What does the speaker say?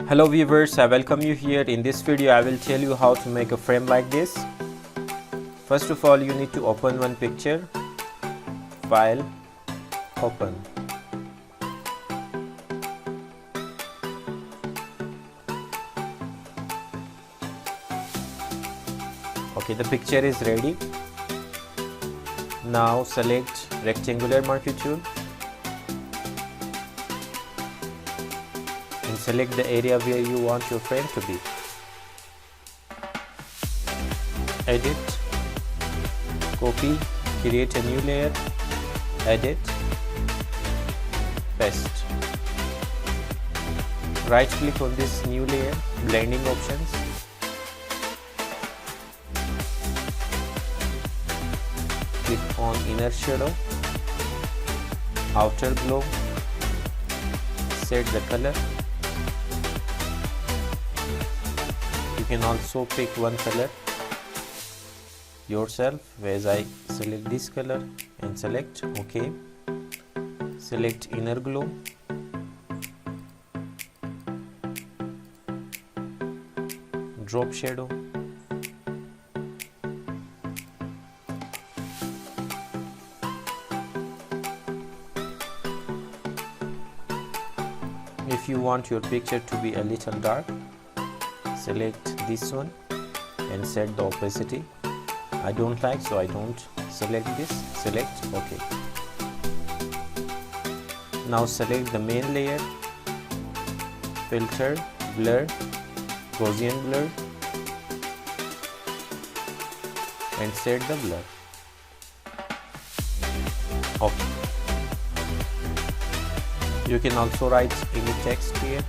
Hello viewers, I welcome you here. In this video I will tell you how to make a frame like this. First of all, you need to open one picture. File, open. Okay, the picture is ready. Now select rectangular marquee tool and select the area where you want your frame to be. Edit, copy, create a new layer, edit, paste. Right click on this new layer, blending options. Click on inner shadow, outer glow, set the color. You can also pick one color yourself, whereas I select this color and select OK. Select inner glow, drop shadow, if you want your picture to be a little dark, select this one and set the opacity. I don't like, so I don't select this. Select OK. Now select the main layer, filter, blur, Gaussian blur, and set the blur. OK. You can also write any text here.